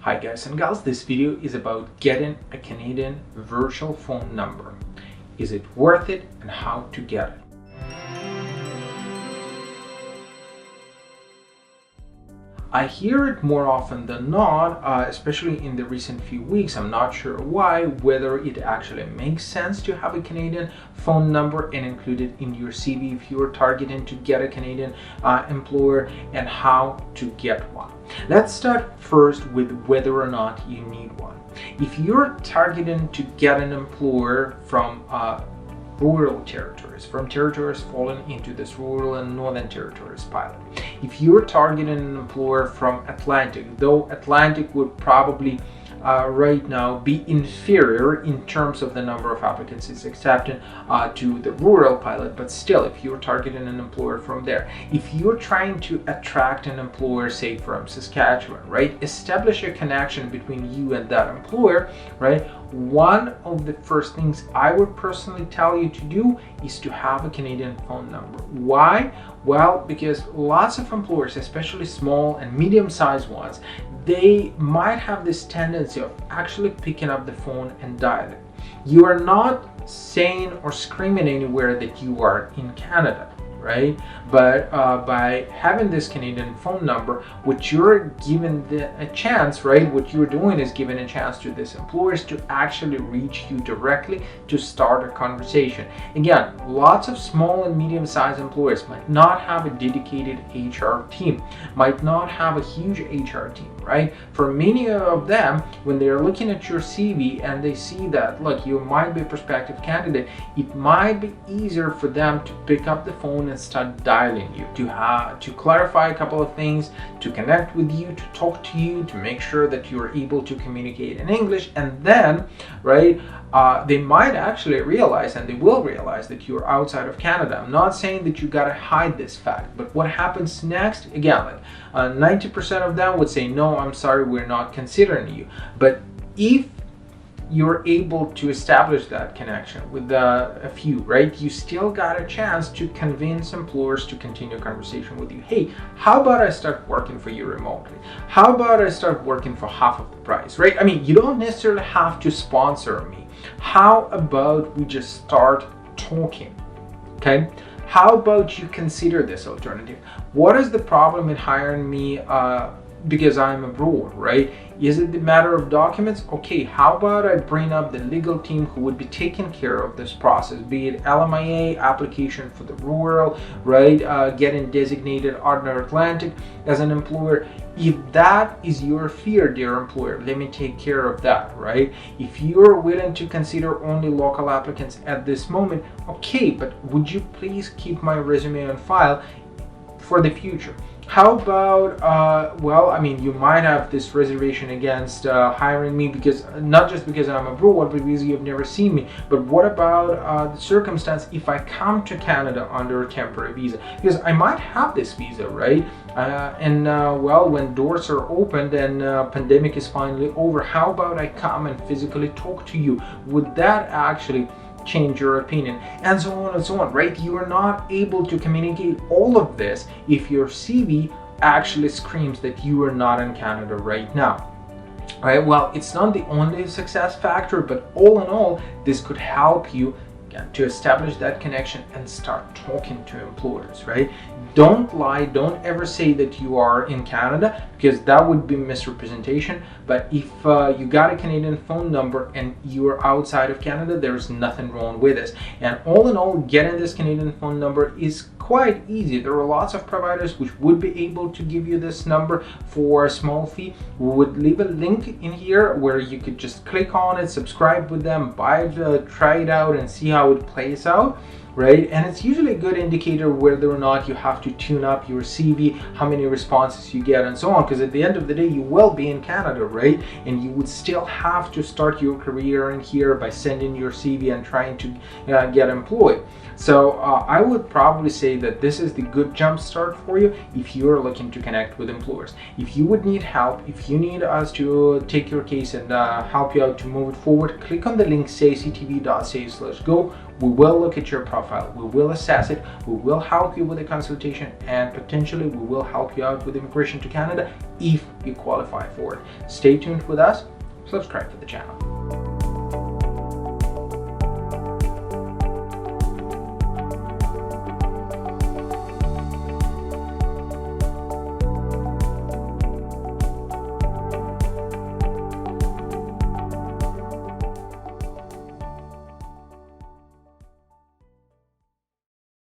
Hi guys and gals, this video is about getting a Canadian virtual phone number. Is it worth it and how to get it? I hear it more often than not, especially in the recent few weeks. I'm not sure why, whether it actually makes sense to have a Canadian phone number and include it in your CV if you're targeting to get a Canadian employer, and how to get one. Let's start first with whether or not you need one. If you're targeting to get an employer from rural territories, from territories falling into this rural and northern territories pilot. If you're targeting an employer from Atlantic, though Atlantic would probably right now be inferior in terms of the number of applicants it's accepting to the rural pilot, but still, if you're targeting an employer from there, if you're trying to attract an employer, say from Saskatchewan, right, establish a connection between you and that employer, right, one of the first things I would personally tell you to do is to have a Canadian phone number. Why? Well, because lots of employers, especially small and medium-sized ones, they might have this tendency of actually picking up the phone and dialing. You are not saying or screaming anywhere that you are in Canada, right? But by having this Canadian phone number, what you're giving a chance, right? What you're doing is giving a chance to these employers to actually reach you directly to start a conversation. Again, lots of small and medium-sized employers might not have a dedicated HR team, might not have a huge HR team, right? For many of them, when they're looking at your CV and they see that, look, you might be a prospective candidate, it might be easier for them to pick up the phone and start dialing you, to clarify a couple of things, to connect with you, to talk to you, to make sure that you're able to communicate in English, and then, right, they might actually realize, and they will realize, that you're outside of Canada. I'm not saying that you gotta hide this fact, but what happens next, again, like 90% of them would say, no, I'm sorry, we're not considering you. But if you're able to establish that connection with a few, right, you still got a chance to convince employers to continue a conversation with you. Hey, how about I start working for you remotely? How about I start working for half of the price, right? I mean, you don't necessarily have to sponsor me. How about we just start talking, okay? How about you consider this alternative? What is the problem in hiring me because I'm abroad, right? Is it the matter of documents? Okay, how about I bring up the legal team who would be taking care of this process, be it LMIA, application for the rural, right, getting designated under Atlantic as an employer. If that is your fear, dear employer, let me take care of that, right? If you're willing to consider only local applicants at this moment, okay, but would you please keep my resume on file for the future? How about, well, I mean, you might have this reservation against hiring me because, not just because I'm abroad, but because you've never seen me, but what about the circumstance if I come to Canada under a temporary visa? Because I might have this visa, right? Well, when doors are opened and pandemic is finally over, how about I come and physically talk to you? Would that actually change your opinion? And so on and so on, right? You are not able to communicate all of this if your CV actually screams that you are not in Canada right now. Right? Well, it's not the only success factor, but all in all, this could help you to establish that connection and start talking to employers, right? Don't lie, don't ever say that you are in Canada, because that would be misrepresentation. But if you got a Canadian phone number and you are outside of Canada, there's nothing wrong with this. And all in all, getting this Canadian phone number is quite easy. There are lots of providers which would be able to give you this number for a small fee. We would leave a link in here where you could just click on it, subscribe with them, buy it, try it out, and see how it plays out, right? And it's usually a good indicator whether or not you have to tune up your CV, how many responses you get, and so on, because at the end of the day, you will be in Canada, right? And you would still have to start your career in here by sending your CV and trying to get employed. So I would probably say that this is the good jump start for you if you're looking to connect with employers. If you would need help, if you need us to take your case and help you out to move it forward, click on the link cactv.ca/go. We will look at your profile, we will assess it, we will help you with a consultation, and potentially we will help you out with immigration to Canada if you qualify for it. Stay tuned with us, subscribe to the channel.